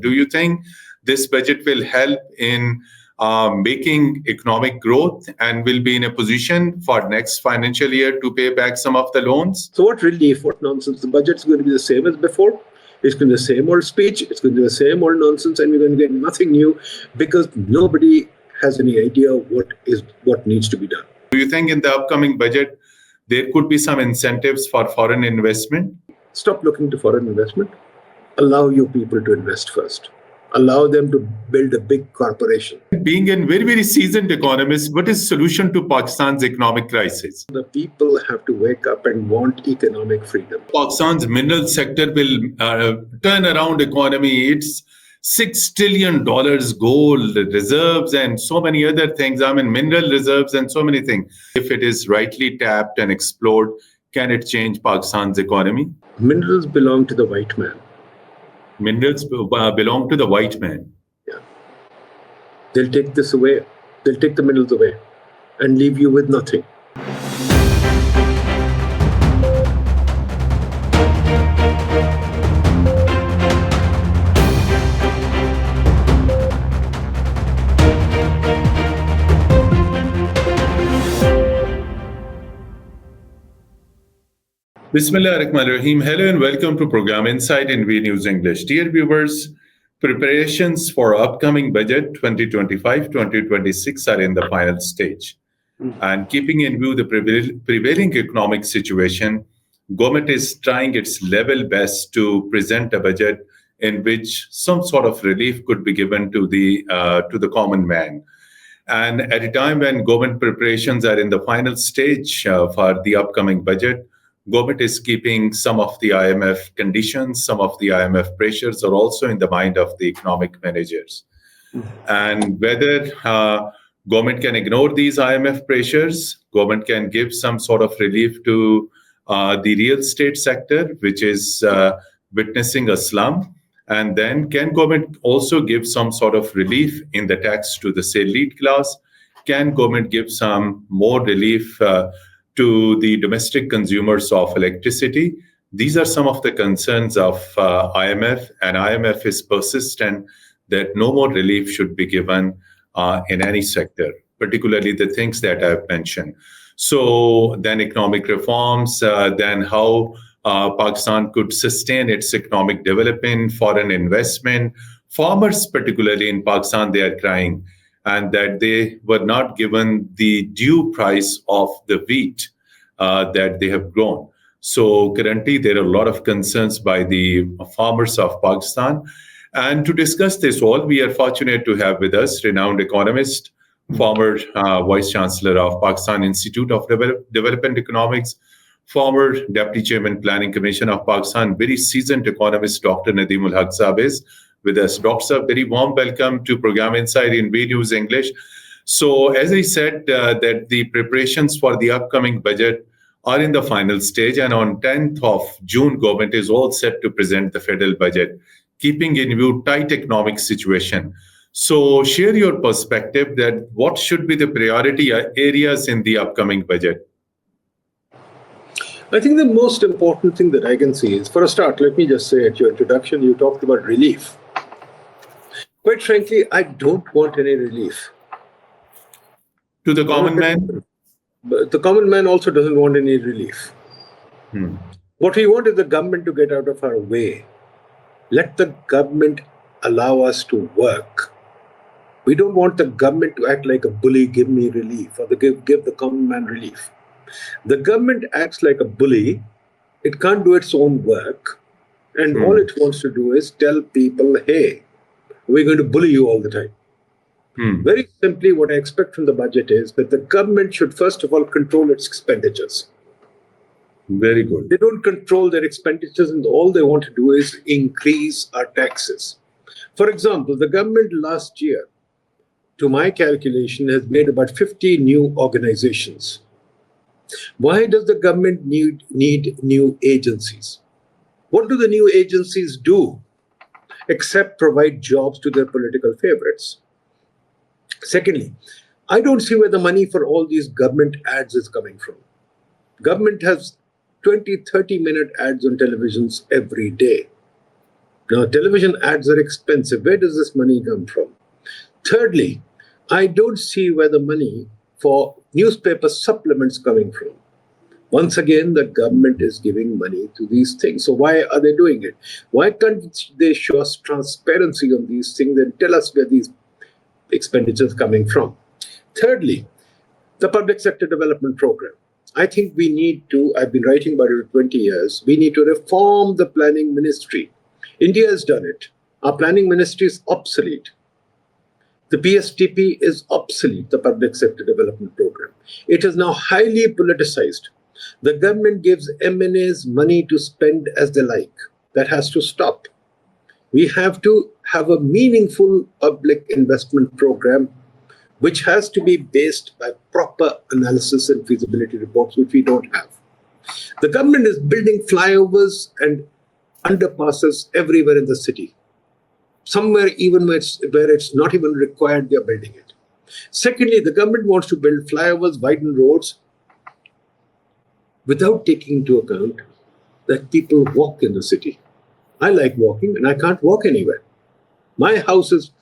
Do you think this budget will help in making economic growth and will be in a position for next financial year to pay back some of the loans? So what relief, what nonsense? The budget's going to be the same as before. It's going to be the same old speech. It's going to be the same old nonsense, and we're going to get nothing new because nobody has any idea what needs to be done. Do you think in the upcoming budget there could be some incentives for foreign investment? Stop looking to foreign investment. Allow your people to invest first. Allow them to build a big corporation. Being a very, very seasoned economist, what is the solution to Pakistan's economic crisis? The people have to wake up and want economic freedom. Pakistan's mineral sector will turn around economy. It's $6 trillion gold reserves and so many other things. Mineral reserves and so many things. If it is rightly tapped and explored, can it change Pakistan's economy? Minerals belong to the white man. Minerals belong to the white man. Yeah. They'll take this away. They'll take the minerals away and leave you with nothing. Bismillahirrahmanirrahim. Hello and welcome to Program Insight in V News English. Dear viewers, preparations for upcoming budget 2025-2026 are in the final stage. And keeping in view the prevailing economic situation, government is trying its level best to present a budget in which some sort of relief could be given to the common man. And at a time when government preparations are in the final stage for the upcoming budget, government is keeping some of the IMF conditions, some of the IMF pressures are also in the mind of the economic managers. And whether government can ignore these IMF pressures, government can give some sort of relief to the real estate sector, which is witnessing a slump. And then can government also give some sort of relief in the tax to the salaried class? Can government give some more relief to the domestic consumers of electricity? These are some of the concerns of IMF, and IMF is persistent that no more relief should be given in any sector, particularly the things that I've mentioned. So then economic reforms, then how Pakistan could sustain its economic development, foreign investment. Farmers, particularly in Pakistan, they are crying and that they were not given the due price of the wheat that they have grown. So currently, there are a lot of concerns by the farmers of Pakistan. And to discuss this all, we are fortunate to have with us renowned economist, former Vice Chancellor of Pakistan Institute of Development Economics, former Deputy Chairman Planning Commission of Pakistan, very seasoned economist, Dr. Nadeem Sahab is with us. Dr. Sahab, very warm welcome to Program Insight in V News English. So as I said, that the preparations for the upcoming budget are in the final stage, and on 10th of June, government is all set to present the federal budget, keeping in view tight economic situation. So share your perspective that what should be the priority areas in the upcoming budget? I think the most important thing that I can see is, for a start, let me just say at your introduction, you talked about relief. Quite frankly, I don't want any relief. To the common man? But the common man also doesn't want any relief. What we want is the government to get out of our way. Let the government allow us to work. We don't want the government to act like a bully, give me relief, or give the common man relief. The government acts like a bully. It can't do its own work. And all it wants to do is tell people, hey, we're going to bully you all the time. Very simply, what I expect from the budget is that the government should first of all control its expenditures. Very good. They don't control their expenditures, and all they want to do is increase our taxes. For example, the government last year, to my calculation, has made about 50 new organizations. Why does the government need new agencies? What do the new agencies do except provide jobs to their political favorites? Secondly, I don't see where the money for all these government ads is coming from. Government has 20, 30-minute ads on televisions every day. Now, television ads are expensive. Where does this money come from? Thirdly, I don't see where the money for newspaper supplements coming from. Once again, the government is giving money to these things. So why are they doing it? Why can't they show us transparency on these things and tell us where these expenditures are coming from? Thirdly, the public sector development program. I think we need to, I've been writing about it for 20 years, we need to reform the planning ministry. India has done it. Our planning ministry is obsolete. The PSTP is obsolete, the public sector development program. It is now highly politicized. The government gives MNAs money to spend as they like. That has to stop. We have to have a meaningful public investment program which has to be based by proper analysis and feasibility reports, which we don't have. The government is building flyovers and underpasses everywhere in the city. Somewhere even where it's not even required, they're building it. Secondly, the government wants to build flyovers, widen roads, without taking into account that people walk in the city. I like walking and I can't walk anywhere. My house is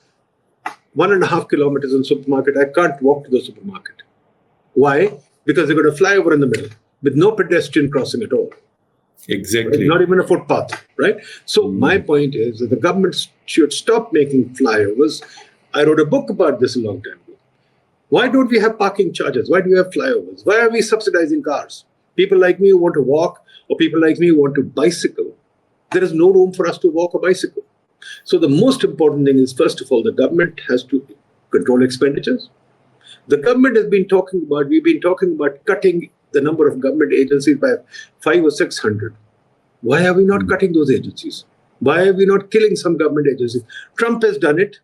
1.5 kilometers in supermarket. I can't walk to the supermarket. Why? Because they've got a flyover in the middle with no pedestrian crossing at all. Exactly. Not even a footpath, right? So my point is that the government should stop making flyovers. I wrote a book about this a long time ago. Why don't we have parking charges? Why do we have flyovers? Why are we subsidizing cars? People like me who want to walk or people like me who want to bicycle, there is no room for us to walk or bicycle. So the most important thing is, first of all, the government has to control expenditures. The government has been talking about, we've been talking about cutting the number of government agencies by 500 or 600. Why are we not cutting those agencies? Why are we not killing some government agencies? Trump has done it.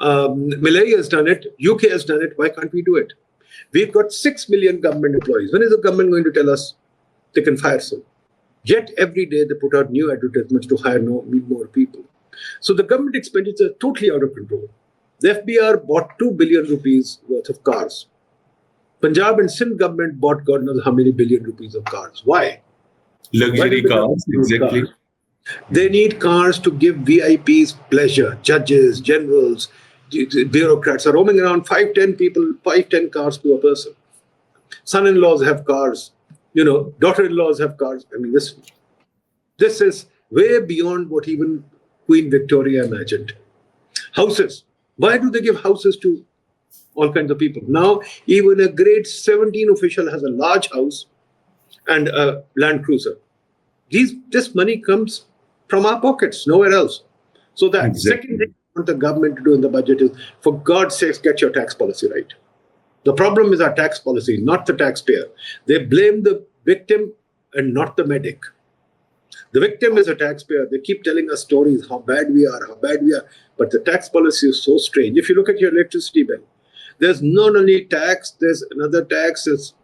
Malaya has done it. UK has done it. Why can't we do it? We've got 6 million government employees. When is the government going to tell us they can fire some? Yet every day they put out new advertisements to hire more people. So the government expenditure is totally out of control. The FBR bought 2 billion rupees worth of cars. Punjab and Sindh government bought God knows how many billion rupees of cars. Why? Luxury cars, exactly. Cars? They need cars to give VIPs pleasure. Judges, generals, bureaucrats are roaming around 5-10 people, 5-10 cars to a person. Son-in-laws have cars. Daughter-in-laws have cars. I mean, this is way beyond what even Queen Victoria imagined. Houses. Why do they give houses to all kinds of people? Now, even a grade 17 official has a large house and a Land Cruiser. This money comes from our pockets, nowhere else. So that second thing I want the government to do in the budget is, for God's sakes, get your tax policy right. The problem is our tax policy, not the taxpayer. They blame the victim and not the medic. The victim is a taxpayer. They keep telling us stories, how bad we are. But the tax policy is so strange. If you look at your electricity bill, there's not only tax, there's another tax, there's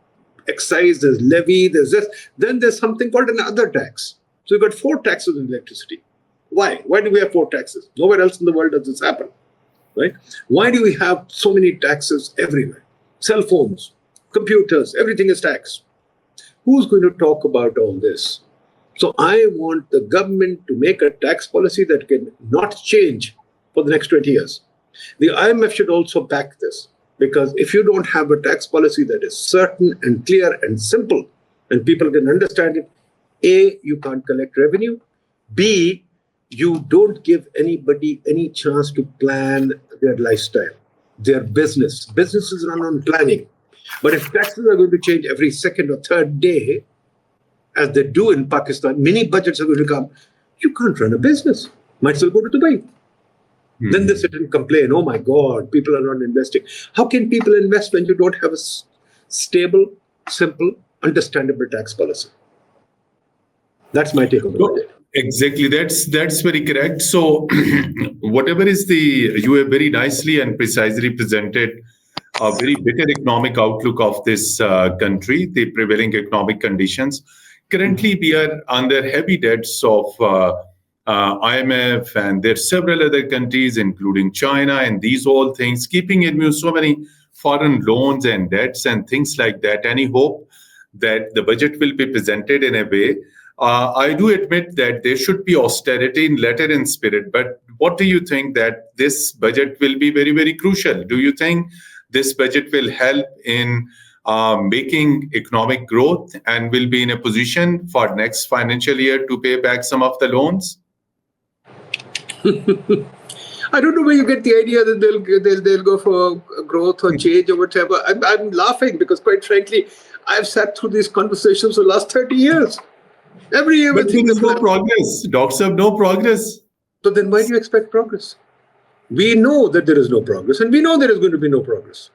excise, there's levy, there's this. Then there's something called another tax. So you've got 4 taxes on electricity. Why? Why do we have 4 taxes? Nowhere else in the world does this happen, right? Why do we have so many taxes everywhere? Cell phones, computers, everything is taxed. Who's going to talk about all this? So I want the government to make a tax policy that can not change for the next 20 years. The IMF should also back this, because if you don't have a tax policy that is certain and clear and simple, and people can understand it, A, you can't collect revenue. B, you don't give anybody any chance to plan their lifestyle, their business. Businesses run on planning. But if taxes are going to change every second or third day, as they do in Pakistan, mini budgets are going to come, you can't run a business. Might as well go to Dubai. Then they sit and complain, oh my God, people are not investing. How can people invest when you don't have a stable, simple, understandable tax policy? That's my take on the budget. Exactly, that's very correct. So whatever is you have very nicely and precisely presented a very better economic outlook of this country, the prevailing economic conditions. Currently, we are under heavy debts of IMF, and there are several other countries, including China, and these all things, keeping in view so many foreign loans and debts and things like that. Any hope that the budget will be presented in a way I do admit that there should be austerity in letter and spirit, but what do you think that this budget will be very, very crucial? Do you think this budget will help in making economic growth and will be in a position for next financial year to pay back some of the loans? I don't know where you get the idea that they'll go for growth or change or whatever. I'm laughing because, quite frankly, I've sat through these conversations for the last 30 years. Every year, but there is no progress. Doctors have no progress. So then, why do you expect progress? We know that there is no progress, and we know there is going to be no progress.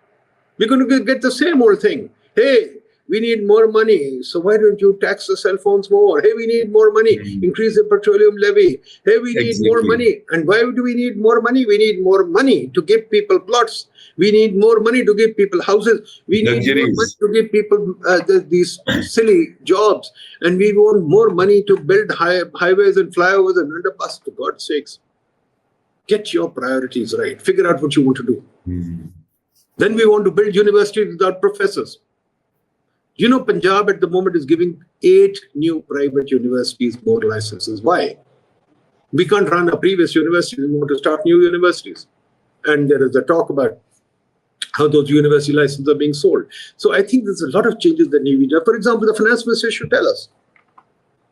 We're going to get the same old thing. Hey, we need more money, so why don't you tax the cell phones more? Hey, we need more money, increase the petroleum levy. Hey, we need more money. And why do we need more money? We need more money to give people plots. We need more money to give people houses. We need more money to give people these silly jobs. And we want more money to build highways and flyovers and underpasses, for God's sakes. Get your priorities right. Figure out what you want to do. Then we want to build universities without professors. You know, Punjab at the moment is giving 8 new private universities more licenses. Why? We can't run a previous university. We want to start new universities. And there is a talk about how those university licenses are being sold. So I think there's a lot of changes that need to be done. For example, the finance minister should tell us,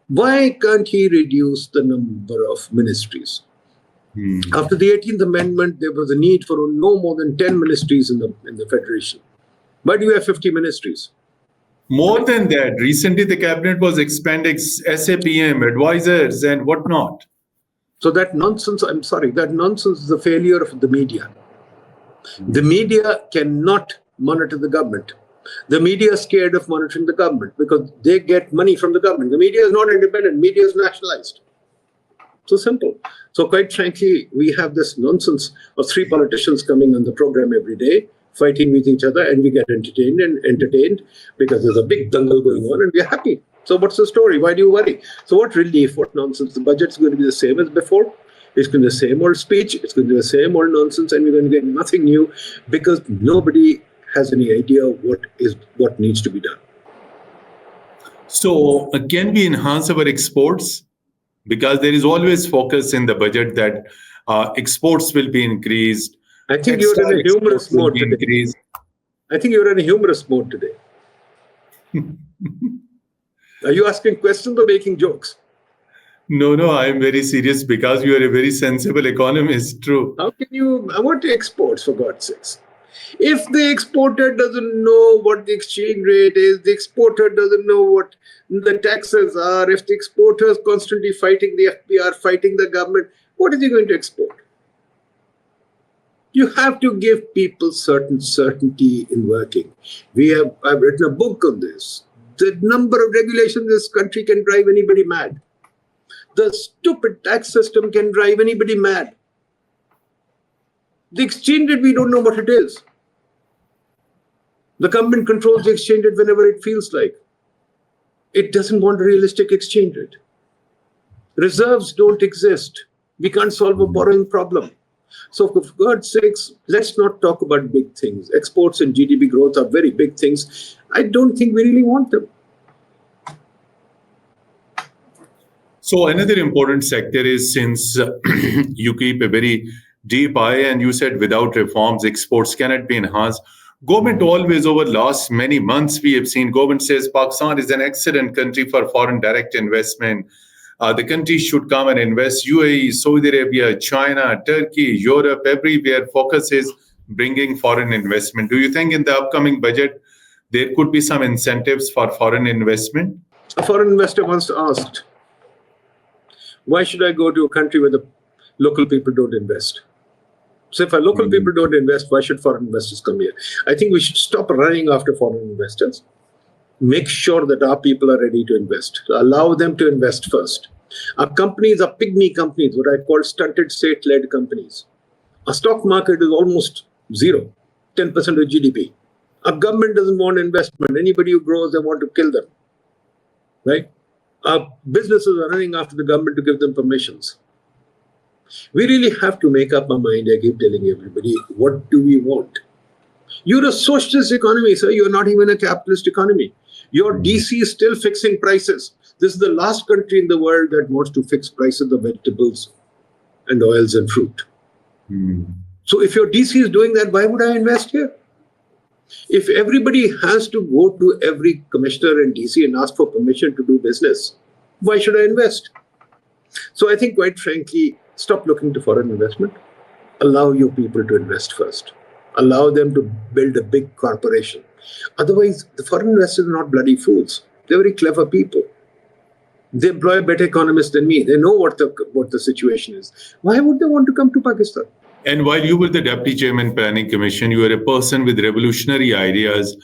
why can't he reduce the number of ministries? After the 18th Amendment, there was a need for no more than 10 ministries in the Federation. Why do you have 50 ministries? More than that, recently the cabinet was expanding SAPM, advisors and whatnot. So that nonsense, I'm sorry, that nonsense is a failure of the media. The media cannot monitor the government. The media is scared of monitoring the government because they get money from the government. The media is not independent, media is nationalized. So simple. So quite frankly, we have this nonsense of 3 politicians coming on the program every day, fighting with each other, and we get entertained because there's a big dangle going on and we're happy. So what's the story? Why do you worry? So what relief, what nonsense? The budget's going to be the same as before. It's going to be the same old speech. It's going to be the same old nonsense, and we're going to get nothing new because nobody has any idea what needs to be done. So can we enhance our exports? Because there is always focus in the budget that exports will be increased. I think you're in a humorous mode today. I think you're in a humorous mode today. Are you asking questions or making jokes? No, I'm very serious because you are a very sensible economist, true. How can you, I want exports, for God's sakes. If the exporter doesn't know what the exchange rate is, the exporter doesn't know what the taxes are, if the exporter is constantly fighting the FBR, fighting the government, what is he going to export? You have to give people certain certainty in working. I've written a book on this. The number of regulations in this country can drive anybody mad. The stupid tax system can drive anybody mad. The exchange rate, we don't know what it is. The government controls the exchange rate whenever it feels like. It doesn't want a realistic exchange rate. Reserves don't exist. We can't solve a borrowing problem. So for God's sakes, let's not talk about big things. Exports and GDP growth are very big things. I don't think we really want them. So another important sector is, since you keep a very deep eye and you said without reforms, exports cannot be enhanced. Government always, over last many months, we have seen government says Pakistan is an excellent country for foreign direct investment. The country should come and invest. UAE, Saudi Arabia, China, Turkey, Europe, everywhere focus is bringing foreign investment. Do you think in the upcoming budget, there could be some incentives for foreign investment? A foreign investor once asked, why should I go to a country where the local people don't invest? So if our local people don't invest, why should foreign investors come here? I think we should stop running after foreign investors. Make sure that our people are ready to invest. Allow them to invest first. Our companies are pygmy companies, what I call stunted state-led companies. Our stock market is almost zero, 10% of GDP. Our government doesn't want investment. Anybody who grows, they want to kill them. Right? Our businesses are running after the government to give them permissions. We really have to make up our mind. I keep telling everybody, what do we want? You're a socialist economy, sir. You're not even a capitalist economy. Your DC is still fixing prices. This is the last country in the world that wants to fix prices of vegetables and oils and fruit. So if your DC is doing that, why would I invest here? If everybody has to go to every commissioner in DC and ask for permission to do business, why should I invest? So I think, quite frankly, stop looking to foreign investment. Allow your people to invest first. Allow them to build a big corporation. Otherwise, the foreign investors are not bloody fools. They're very clever people. They employ better economists than me. They know what the situation is. Why would they want to come to Pakistan? And while you were the Deputy Chairman Planning Commission, you are a person with revolutionary ideas.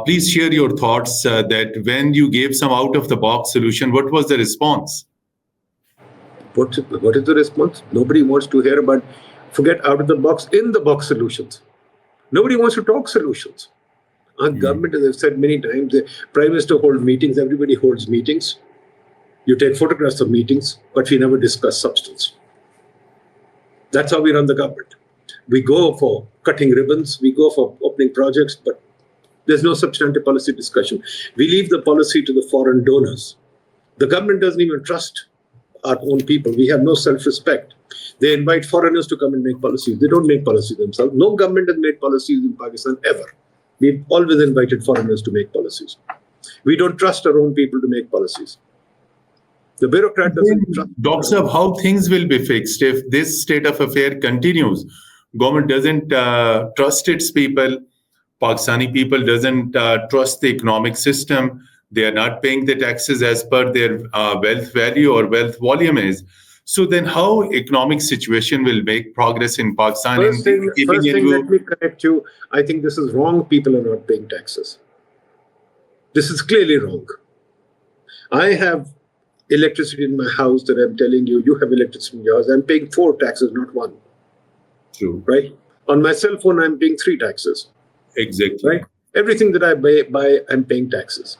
Please share your thoughts that when you gave some out-of-the-box solution, what was the response? What is the response? Nobody wants to hear about, forget out-of-the-box, in-the-box solutions. Nobody wants to talk solutions. Our government, as I've said many times, the Prime Minister holds meetings, everybody holds meetings. You take photographs of meetings, but we never discuss substance. That's how we run the government. We go for cutting ribbons, we go for opening projects, but there's no substantive policy discussion. We leave the policy to the foreign donors. The government doesn't even trust our own people. We have no self-respect. They invite foreigners to come and make policies. They don't make policies themselves. No government has made policies in Pakistan ever. We've always invited foreigners to make policies. We don't trust our own people to make policies. The bureaucrat doesn't trust. Dr. Saab, how things will be fixed if this state of affair continues? Government doesn't trust its people. Pakistani people doesn't trust the economic system. They are not paying the taxes as per their wealth value or wealth volume is. So then how economic situation will make progress in Pakistan? First thing, let me correct you. I think this is wrong. People are not paying taxes. This is clearly wrong. I have electricity in my house that I'm telling you, you have electricity in yours. I'm paying 4 taxes, not 1. True. Right? On my cell phone, I'm paying 3 taxes. Exactly. Right? Everything that I buy, I'm paying taxes.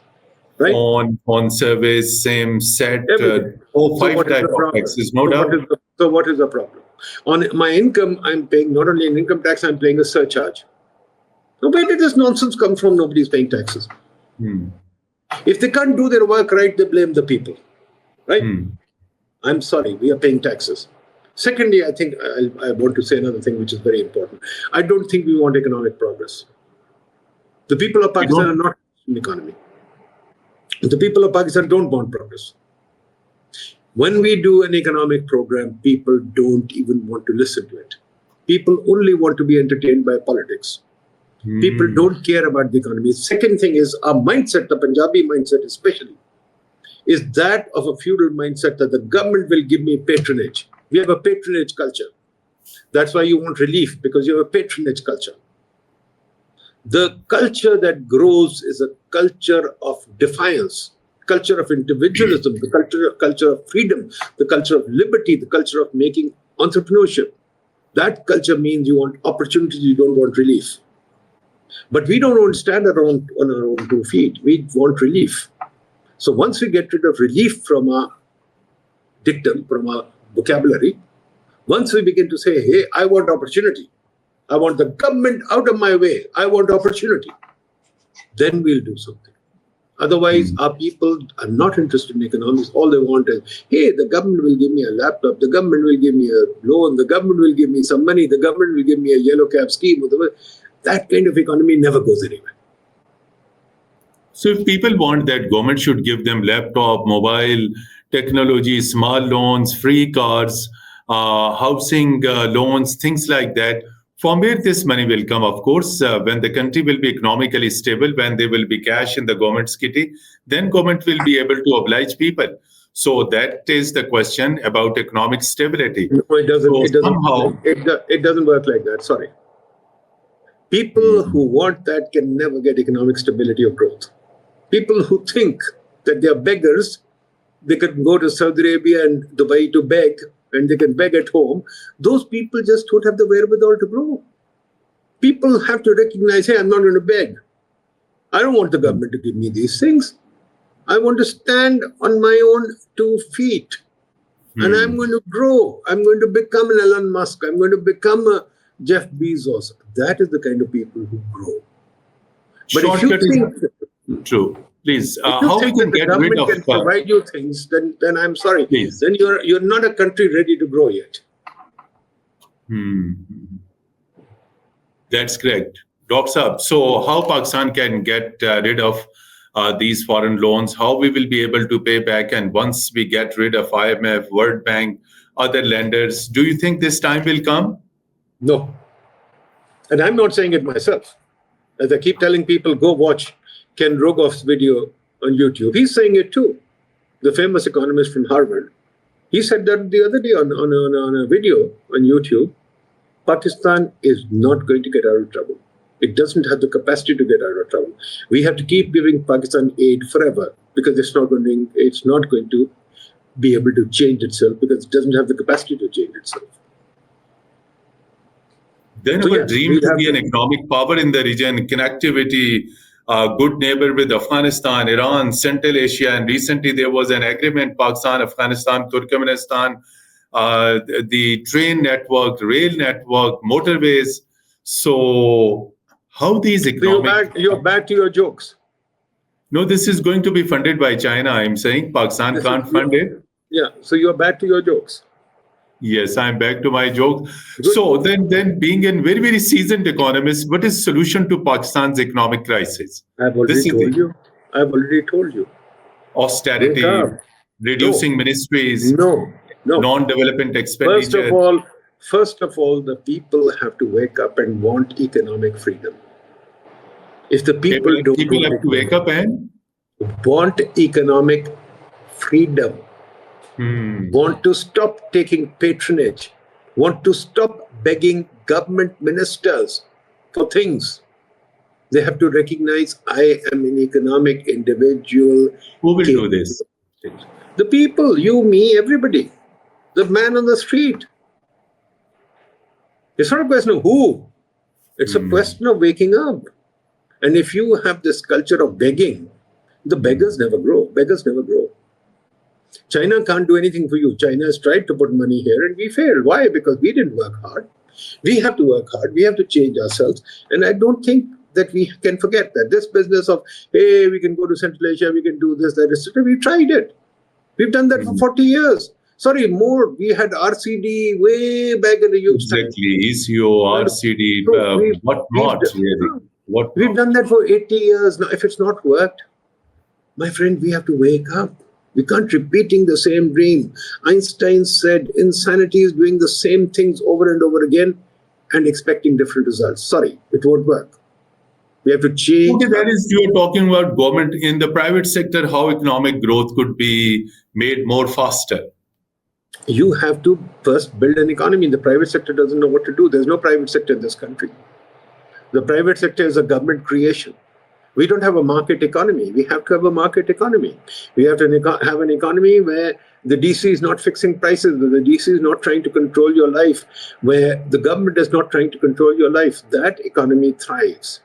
Right? On service, same set, 5 type of taxes, no doubt. So what is the problem? On my income, I'm paying not only an income tax, I'm paying a surcharge. So where did this nonsense come from? Nobody's paying taxes. If they can't do their work right, they blame the people. Right? I'm sorry, we are paying taxes. Secondly, I think I want to say another thing which is very important. I don't think we want economic progress. The people of Pakistan are not in the economy. The people of Pakistan don't want progress. When we do an economic program, people don't even want to listen to it. People only want to be entertained by politics. People don't care about the economy. Second thing is our mindset, the Punjabi mindset especially, is that of a feudal mindset that the government will give me patronage. We have a patronage culture. That's why you want relief, because you have a patronage culture. The culture that grows is a culture of defiance, culture of individualism, the culture of freedom, the culture of liberty, the culture of making entrepreneurship. That culture means you want opportunity, you don't want relief. But we don't want to stand on our own 2 feet. We want relief. So once we get rid of relief from our dictum, from our vocabulary, once we begin to say, hey, I want opportunity, I want the government out of my way, I want opportunity, then we'll do something. Otherwise, our people are not interested in economics. All they want is, hey, the government will give me a laptop, the government will give me a loan, the government will give me some money, the government will give me a yellow cab scheme. That kind of economy never goes anywhere. So if people want that, government should give them laptop, mobile, technology, small loans, free cars, housing loans, things like that. From where this money will come, of course, when the country will be economically stable, when there will be cash in the government's kitty, then government will be able to oblige people. So that is the question about economic stability. No, it doesn't. It doesn't work like that. Sorry. People who want that can never get economic stability or growth. People who think that they are beggars, they can go to Saudi Arabia and Dubai to beg, and they can beg at home. Those people just don't have the wherewithal to grow. People have to recognize, hey, I'm not going to beg. I don't want the government to give me these things. I want to stand on my own 2 feet. And I'm going to grow. I'm going to become an Elon Musk. I'm going to become a Jeff Bezos. That is the kind of people who grow. But if you think... True. Please, If you how we think can that the get rid government of, can provide you things, then I'm sorry. please. Then you're not a country ready to grow yet. That's correct. Drops up. So how Pakistan can get rid of these foreign loans, how we will be able to pay back, and once we get rid of IMF, World Bank, other lenders, do you think this time will come? No. And I'm not saying it myself. As I keep telling people, go watch Ken Rogoff's video on YouTube. He's saying it too. The famous economist from Harvard. He said that the other day on a video on YouTube. Pakistan is not going to get out of trouble. It doesn't have the capacity to get out of trouble. We have to keep giving Pakistan aid forever because it's not going to be able to change itself because it doesn't have the capacity to change itself. Then So, our yes, dream we to have be an to- economic power in the region, connectivity, good neighbor with Afghanistan, Iran, Central Asia, and recently there was an agreement, Pakistan, Afghanistan, Turkmenistan, the train network, rail network, motorways. So how these So economic... you're back to your jokes. No, this is going to be funded by China, I'm saying. Pakistan can't fund it. Yeah, so you're back to your jokes. Yes, I'm back to my joke. Good. So then being a very, very seasoned economist, what is solution to Pakistan's economic crisis? I've already told you. Austerity, Wake up. reducing ministries, No. non-development expenditure. First of all, the people have to wake up and want economic freedom. If the people don't People have to wake up and want economic freedom, want to stop taking patronage, want to stop begging government ministers for things, they have to recognize I am an economic individual. Who will do this? The people, you, me, everybody. The man on the street. It's not a question of who. It's a question of waking up. And if you have this culture of begging, the beggars never grow. Beggars never grow. China can't do anything for you. China has tried to put money here and we failed. Why? Because we didn't work hard. We have to work hard. We have to change ourselves. And I don't think that we can forget that. This business of, hey, we can go to Central Asia, we can do this, that, etc. We tried it. We've done that for 40 years. Sorry, more. We had RCD way back in the youth time. Exactly. ECO, RCD, what not really? We've done that for 80 years. Now, if it's not worked, my friend, we have to wake up. We can't repeating the same dream. Einstein said insanity is doing the same things over and over again and expecting different results. Sorry, it won't work. We have to change. Okay, that is, you're talking about government. In the private sector, how economic growth could be made more faster? You have to first build an economy. The private sector doesn't know what to do. There's no private sector in this country. The private sector is a government creation. We don't have a market economy. We have to have a market economy. We have to have an economy where the DC is not fixing prices, where the DC is not trying to control your life, where the government is not trying to control your life. That economy thrives.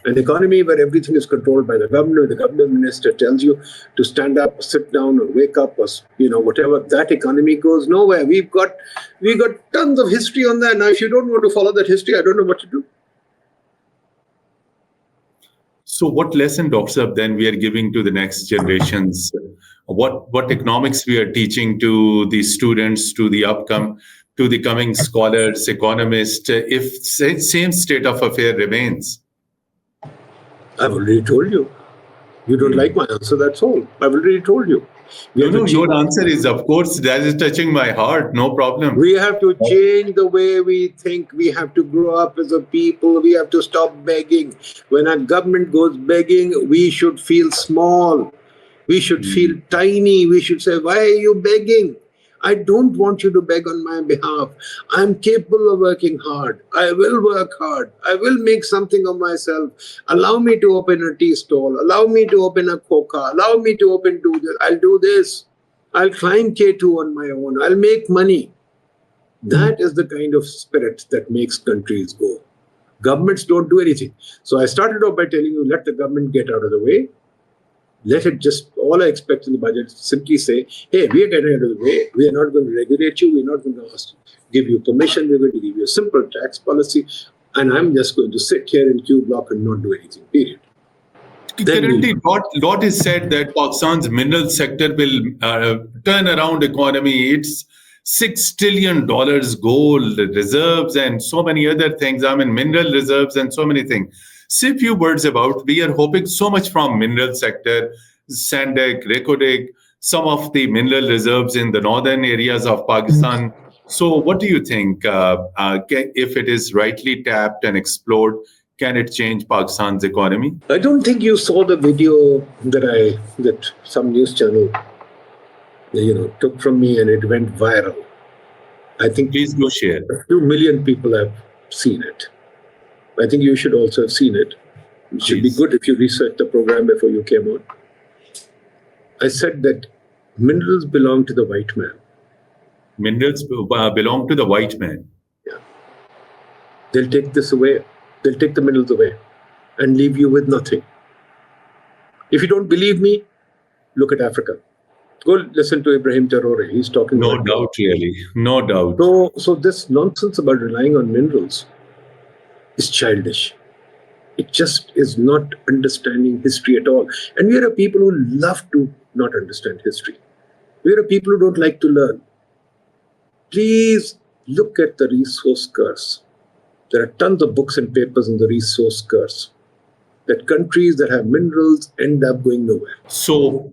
An economy where everything is controlled by the governor, the government minister tells you to stand up, sit down, or wake up, or whatever. That economy goes nowhere. We've got tons of history on that. Now, if you don't want to follow that history, I don't know what to do. So, what lesson, Dr. Saab, then we are giving to the next generations? What economics we are teaching to the students, to the coming scholars, economists, if same state of affair remains? I've already told you. You don't like my answer, that's all. I've already told you. No, your answer is, of course, that is touching my heart. No problem. We have to change the way we think. We have to grow up as a people. We have to stop begging. When our government goes begging, we should feel small. We should feel tiny. We should say, why are you begging? I don't want you to beg on my behalf. I'm capable of working hard. I will work hard. I will make something of myself. Allow me to open a tea stall. Allow me to open a coca. Allow me to do this. I'll do this. I'll climb K2 on my own. I'll make money. That is the kind of spirit that makes countries go. Governments don't do anything. So I started off by telling you, let the government get out of the way. Let it just, all I expect in the budget, simply say, hey, we are getting out of the way. We are not going to regulate you. We're not going to give you permission. We're going to give you a simple tax policy. And I'm just going to sit here in Q block and not do anything, period. Then we, Currently, lot is said that Pakistan's mineral sector will turn around economy. It's $6 trillion gold reserves and so many other things. I mean, mineral reserves and so many things. Say a few words about. We are hoping so much from mineral sector, Sandak, Rekodik, some of the mineral reserves in the northern areas of Pakistan. So, what do you think? If it is rightly tapped and explored, can it change Pakistan's economy? I don't think you saw the video that some news channel took from me and it went viral. I think Please do share. a few million people have seen it. I think you should also have seen it. It should be good if you researched the program before you came on. I said that minerals belong to the white man. Minerals belong to the white man. Yeah. They'll take this away. They'll take the minerals away and leave you with nothing. If you don't believe me, look at Africa. Go listen to Ibrahim Traore. He's talking No about doubt, really. No doubt. So this nonsense about relying on minerals is childish. It just is not understanding history at all. And we are a people who love to not understand history. We are a people who don't like to learn. Please look at the resource curse. There are tons of books and papers on the resource curse, that countries that have minerals end up going nowhere. So,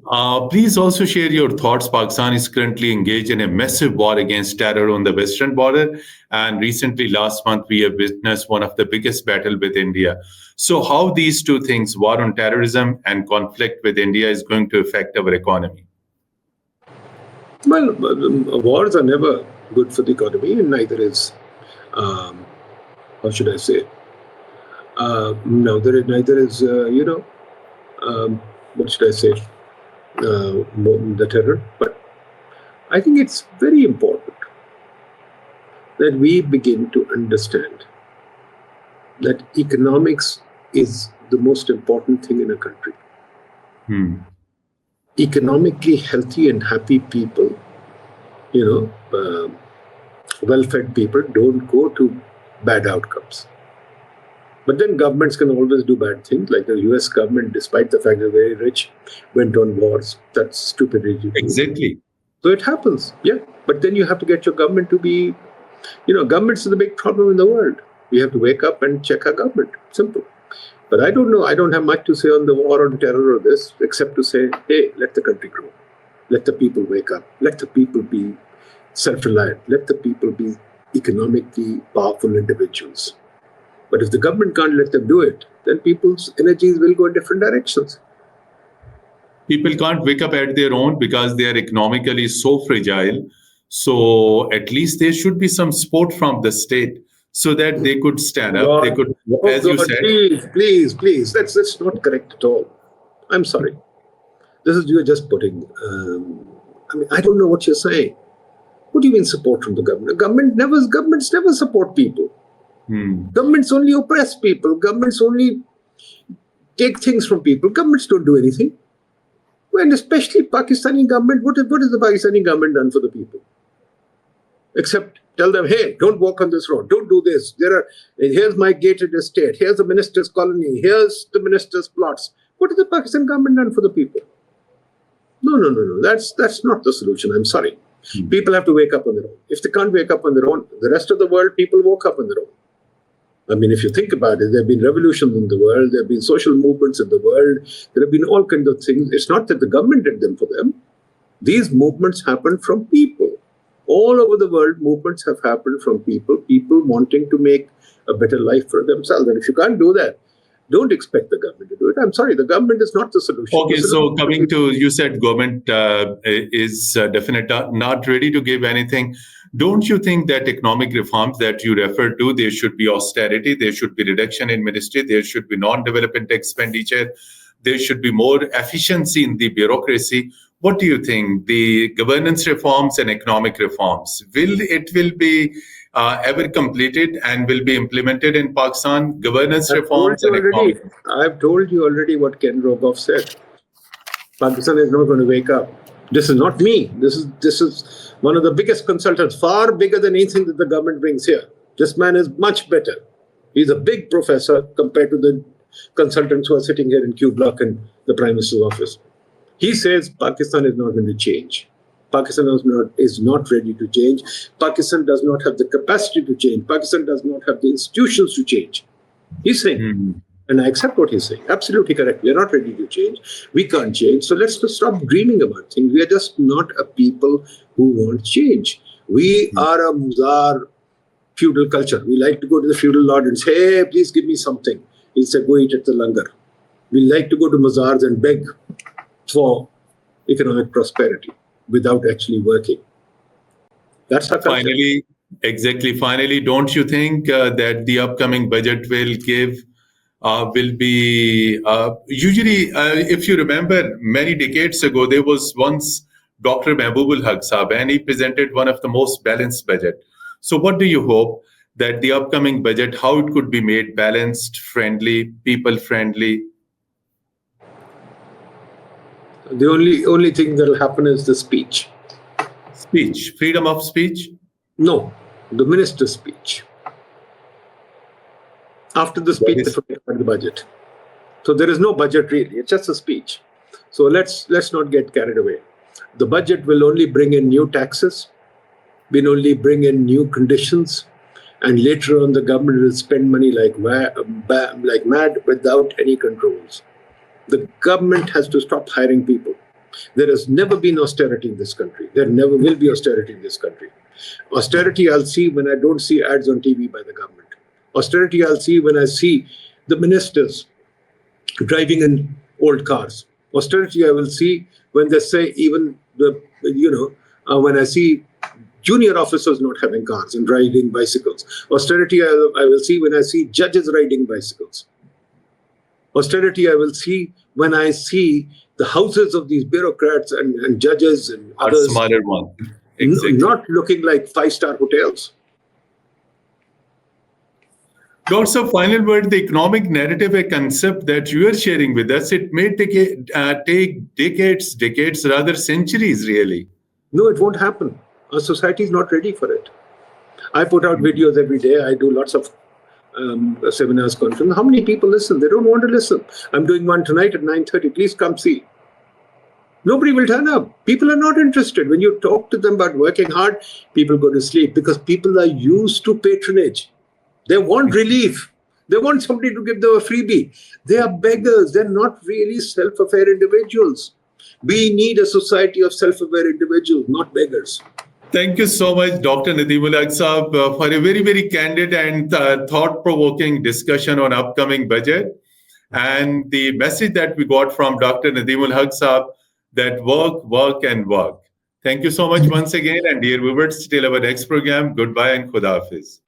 please also share your thoughts. Pakistan is currently engaged in a massive war against terror on the western border. And recently, last month, we have witnessed one of the biggest battles with India. So, how these two things, war on terrorism and conflict with India, is going to affect our economy? Well, wars are never good for the economy, and neither is, how should I say? Neither is, what should I say? The terror. But I think it's very important that we begin to understand that economics is the most important thing in a country. Economically healthy and happy people, well-fed people don't go to bad outcomes. But then governments can always do bad things, like the US government, despite the fact they're very rich, went on wars. That's stupidity. Exactly. So it happens, yeah. But then you have to get your government to be, governments are the big problem in the world. We have to wake up and check our government. Simple. But I don't know. I don't have much to say on the war on terror or this, except to say, hey, let the country grow. Let the people wake up. Let the people be self-reliant. Let the people be economically powerful individuals. But if the government can't let them do it, then people's energies will go in different directions. People can't wake up at their own because they are economically so fragile. So at least there should be some support from the state so that they could stand up. They could, as you said. Please. That's not correct at all. I'm sorry. You're just putting. I don't know what you're saying. What do you mean support from the government? Governments never support people. Governments only oppress people. Governments only take things from people. Governments don't do anything. And especially Pakistani government, what has the Pakistani government done for the people? Except tell them, hey, don't walk on this road. Don't do this. Here's my gated estate. Here's the minister's colony. Here's the minister's plots. What has the Pakistan government done for the people? No. That's not the solution. I'm sorry. People have to wake up on their own. If they can't wake up on their own, the rest of the world, people woke up on their own. I mean, if you think about it, there have been revolutions in the world, there have been social movements in the world, there have been all kinds of things. It's not that the government did them for them. These movements happened from people. All over the world, movements have happened from people wanting to make a better life for themselves. And if you can't do that, don't expect the government to do it. I'm sorry, the government is not the solution. Okay, so coming to, you said government is definitely not ready to give anything. Don't you think that economic reforms that you refer to, there should be austerity, there should be reduction in ministry, there should be non-development expenditure, there should be more efficiency in the bureaucracy? What do you think? The governance reforms and economic reforms, will be ever completed and will be implemented in Pakistan? Governance reforms and economic. I've told you already what Ken Rogoff said. Pakistan is not going to wake up. This is not me. This is one of the biggest consultants, far bigger than anything that the government brings here. This man is much better. He's a big professor compared to the consultants who are sitting here in Q Block in the Prime Minister's office. He says Pakistan is not going to change. Pakistan is not ready to change. Pakistan does not have the capacity to change. Pakistan does not have the institutions to change. He's saying, and I accept what he's saying. Absolutely correct. We are not ready to change. We can't change. So let's just stop dreaming about things. We are just not a people who want change. We are a Muzar feudal culture. We like to go to the feudal lord and say, hey, please give me something. He'll say, go eat at the langar. We like to go to Mazars and beg for economic prosperity without actually working. That's our culture. Finally, don't you think that the upcoming budget will be usually, if you remember, many decades ago, there was once Dr. Mahbubul Haq Saab, and he presented one of the most balanced budget. So what do you hope that the upcoming budget, how it could be made balanced, friendly, people friendly? The only thing that will happen is the speech. Speech, freedom of speech? No, the minister's speech. After the speech, they forget about the budget. So there is no budget really. It's just a speech. So let's not get carried away. The budget will only bring in new taxes, will only bring in new conditions, and later on the government will spend money like mad without any controls. The government has to stop hiring people. There has never been austerity in this country. There never will be austerity in this country. Austerity I'll see when I don't see ads on TV by the government. Austerity I'll see when I see the ministers driving in old cars. Austerity I will see when they say even when I see junior officers not having cars and riding bicycles. Austerity I will see when I see judges riding bicycles. Austerity I will see when I see the houses of these bureaucrats and judges and others smaller one. Exactly. Not looking like five-star hotels. Also, final word, the economic narrative, a concept that you are sharing with us, it may take decades, rather centuries, really. No, it won't happen. Our society is not ready for it. I put out videos every day. I do lots of seminars, conferences. How many people listen? They don't want to listen. I'm doing one tonight at 9:30. Please come see. Nobody will turn up. People are not interested. When you talk to them about working hard, people go to sleep because people are used to patronage. They want relief. They want somebody to give them a freebie. They are beggars. They're not really self-aware individuals. We need a society of self-aware individuals, not beggars. Thank you so much, Dr. Nadeem Haq Saab, for a very, very candid and thought-provoking discussion on upcoming budget. And the message that we got from Dr. Nadeem Haq Saab, that work, and work. Thank you so much once again. And dear viewers, till our next program, goodbye and Khuda Hafiz.